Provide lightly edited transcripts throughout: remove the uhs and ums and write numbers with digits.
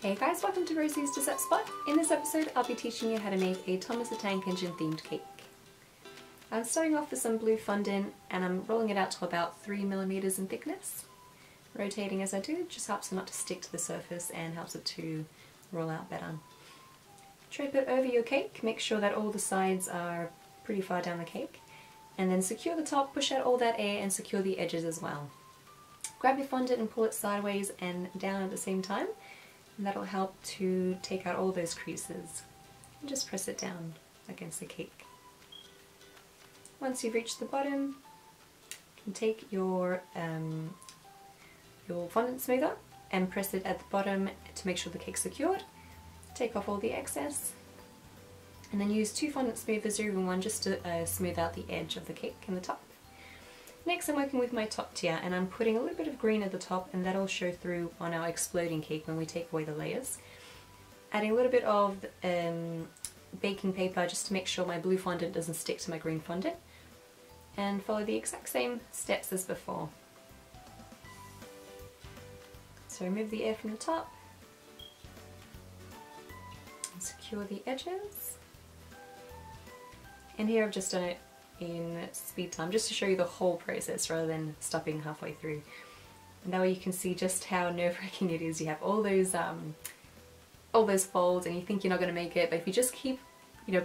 Hey guys, welcome to Rosie's Dessert Spot. In this episode I'll be teaching you how to make a Thomas the Tank Engine themed cake. I'm starting off with some blue fondant and I'm rolling it out to about 3mm in thickness. Rotating as I do, it just helps it not to stick to the surface and helps it to roll out better. Drape it over your cake, make sure that all the sides are pretty far down the cake, and then secure the top, push out all that air and secure the edges as well. Grab your fondant and pull it sideways and down at the same time, and that'll help to take out all those creases. And just press it down against the cake. Once you've reached the bottom, you can take your fondant smoother and press it at the bottom to make sure the cake's secured. Take off all the excess, and then use 2 fondant smoothers or even one just to smooth out the edge of the cake and the top. Next I'm working with my top tier and I'm putting a little bit of green at the top, and that'll show through on our exploding cake when we take away the layers. Adding a little bit of baking paper just to make sure my blue fondant doesn't stick to my green fondant, and follow the exact same steps as before. So remove the air from the top and secure the edges. And here I've just done it in speed time just to show you the whole process rather than stopping halfway through. And that way you can see just how nerve-wracking it is. You have all those folds and you think you're not going to make it, but if you just keep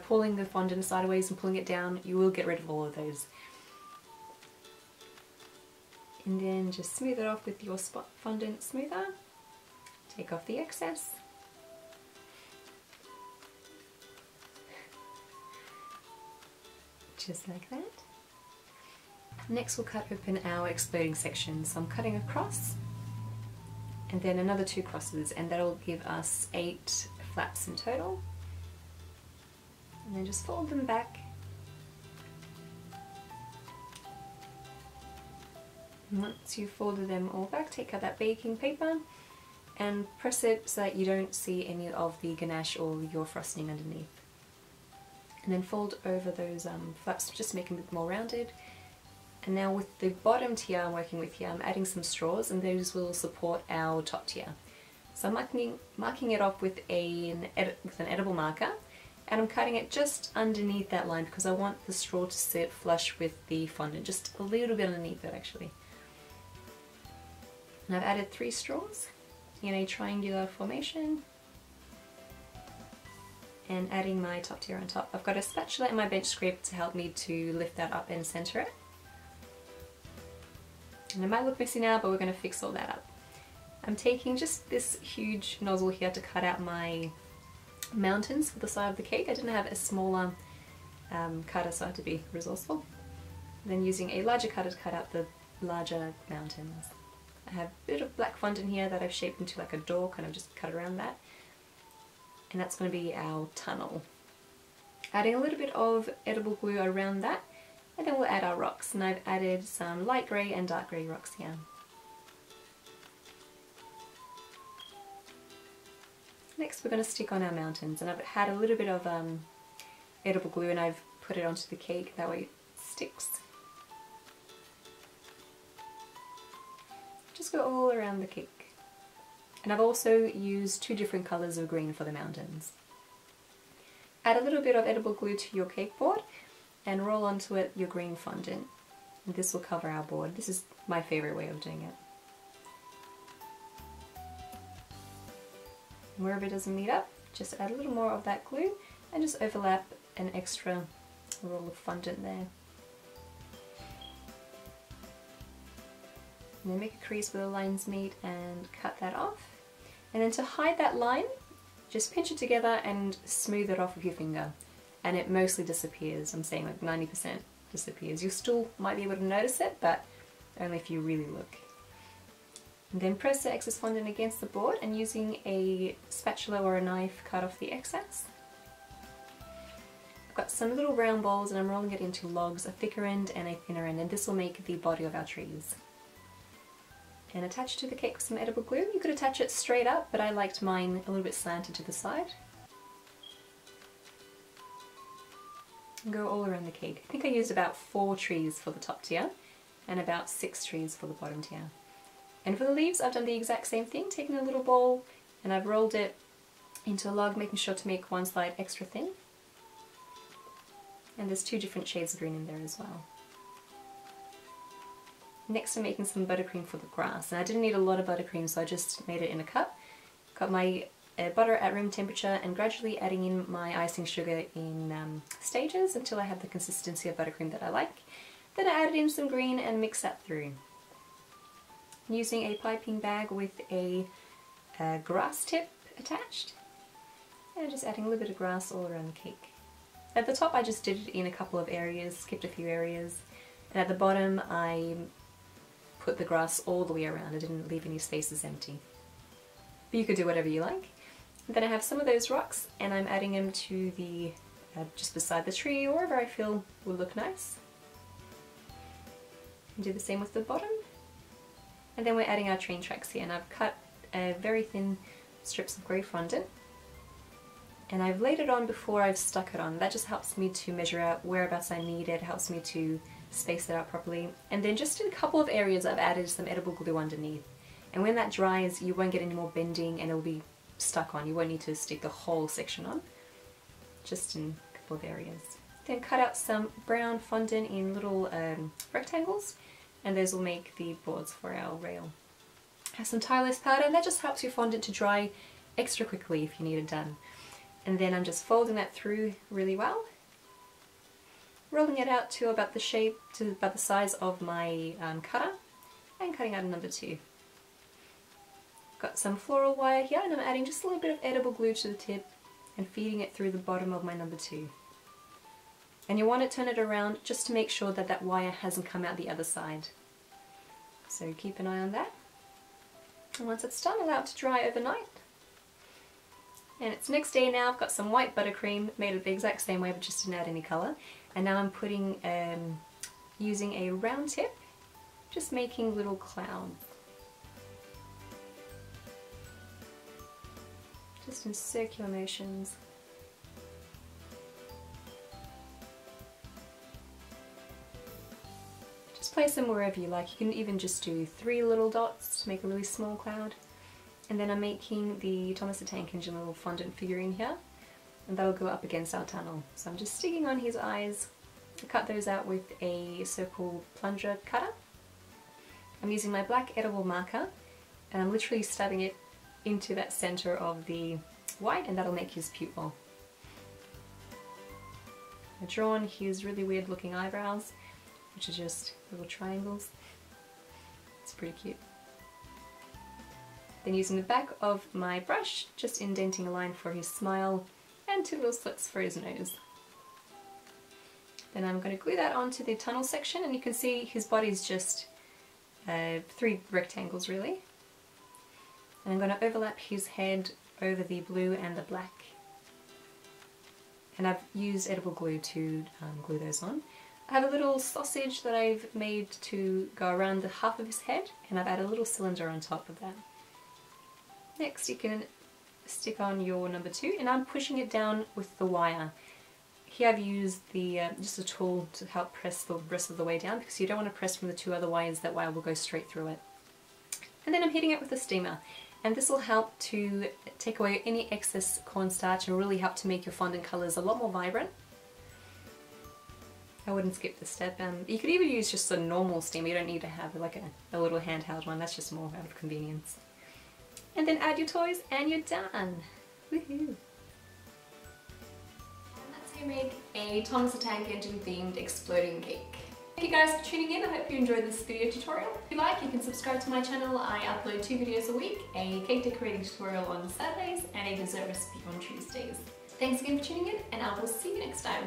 pulling the fondant sideways and pulling it down, you will get rid of all of those. And then just smooth it off with your spot fondant smoother. Take off the excess. Just like that. Next we'll cut open our exploding section. So I'm cutting across and then another 2 crosses, and that'll give us 8 flaps in total. And then just fold them back. And once you've folded them all back, take out that baking paper and press it so that you don't see any of the ganache or your frosting underneath. And then fold over those flaps, just make them a bit more rounded. And now with the bottom tier I'm working with here, I'm adding some straws, and those will support our top tier. So I'm marking it off with an edible marker, and I'm cutting it just underneath that line because I want the straw to sit flush with the fondant, just a little bit underneath it actually. And I've added 3 straws in a triangular formation, and adding my top tier on top. I've got a spatula and my bench scraper to help me to lift that up and center it. And it might look messy now, but we're going to fix all that up. I'm taking just this huge nozzle here to cut out my mountains for the side of the cake. I didn't have a smaller cutter, so I had to be resourceful. And then using a larger cutter to cut out the larger mountains. I have a bit of black fondant here that I've shaped into like a door, kind of just cut around that. And that's going to be our tunnel. Adding a little bit of edible glue around that, and then we'll add our rocks. And I've added some light grey and dark grey rocks here. Next we're going to stick on our mountains, and I've had a little bit of edible glue and I've put it onto the cake, that way it sticks. Just go all around the cake. And I've also used 2 different colours of green for the mountains. Add a little bit of edible glue to your cake board and roll onto it your green fondant. And this will cover our board. This is my favourite way of doing it. And wherever it doesn't meet up, just add a little more of that glue and just overlap an extra roll of fondant there. And then make a crease where the lines meet and cut that off. And then to hide that line, just pinch it together and smooth it off with your finger. And it mostly disappears. I'm saying like 90% disappears. You still might be able to notice it, but only if you really look. And then press the excess fondant against the board and using a spatula or a knife cut off the excess. I've got some little round balls and I'm rolling it into logs, a thicker end and a thinner end, and this will make the body of our trees. And attach to the cake with some edible glue. You could attach it straight up, but I liked mine a little bit slanted to the side. And go all around the cake. I think I used about 4 trees for the top tier and about 6 trees for the bottom tier. And for the leaves I've done the exact same thing, taken a little bowl and I've rolled it into a log, making sure to make one side extra thin. And there's 2 different shades of green in there as well. Next I'm making some buttercream for the grass, and I didn't need a lot of buttercream, so I just made it in a cup. Got my butter at room temperature and gradually adding in my icing sugar in stages until I have the consistency of buttercream that I like. Then I added in some green and mixed that through. I'm using a piping bag with a grass tip attached, and just adding a little bit of grass all around the cake. At the top I just did it in a couple of areas, skipped a few areas, and at the bottom I put the grass all the way around. I didn't leave any spaces empty. But you could do whatever you like. And then I have some of those rocks and I'm adding them to the, just beside the tree or wherever I feel will look nice. And do the same with the bottom. And then we're adding our train tracks here, and I've cut very thin strips of grey fondant. And I've laid it on before I've stuck it on. That just helps me to measure out whereabouts I need it, helps me to space it out properly. And then just in a couple of areas I've added some edible glue underneath. And when that dries, you won't get any more bending and it'll be stuck on. You won't need to stick the whole section on, just in a couple of areas. Then cut out some brown fondant in little rectangles, and those will make the boards for our rail. Have some Tylose powder, and that just helps your fondant to dry extra quickly if you need it done. And then I'm just folding that through really well, rolling it out to about the shape, to about the size of my cutter, and cutting out a number 2. Got some floral wire here, and I'm adding just a little bit of edible glue to the tip and feeding it through the bottom of my number 2. And you want to turn it around just to make sure that that wire hasn't come out the other side. So keep an eye on that. And once it's done, allow it to dry overnight. And it's next day now. I've got some white buttercream, made it the exact same way but just didn't add any colour. And now I'm putting, using a round tip, just making little clouds. Just in circular motions. Just place them wherever you like. You can even just do 3 little dots to make a really small cloud. And then I'm making the Thomas the Tank Engine little fondant figurine here, and that'll go up against our tunnel. So I'm just sticking on his eyes. I cut those out with a circle plunger cutter. I'm using my black edible marker, and I'm literally stabbing it into that center of the white, and that'll make his pupil. I've drawn his really weird looking eyebrows, which are just little triangles. It's pretty cute. Then using the back of my brush, just indenting a line for his smile and 2 little slits for his nose. Then I'm going to glue that onto the tunnel section, and you can see his body's just 3 rectangles really. And I'm going to overlap his head over the blue and the black. And I've used edible glue to glue those on. I have a little sausage that I've made to go around the half of his head, and I've added a little cylinder on top of that. Next you can stick on your number 2, and I'm pushing it down with the wire. Here I've used the just a tool to help press the rest of the way down, because you don't want to press from the 2 other wires, that wire will go straight through it. And then I'm hitting it with a steamer, and this will help to take away any excess cornstarch and really help to make your fondant colours a lot more vibrant. I wouldn't skip this step. You could even use just a normal steamer, you don't need to have like a little handheld one, that's just more out of convenience. And then add your toys and you're done! Woohoo! And that's how you make a Thomas the Tank Engine themed exploding cake. Thank you guys for tuning in. I hope you enjoyed this video tutorial. If you like, you can subscribe to my channel. I upload 2 videos a week, a cake decorating tutorial on Saturdays and a dessert recipe on Tuesdays. Thanks again for tuning in, and I will see you next time.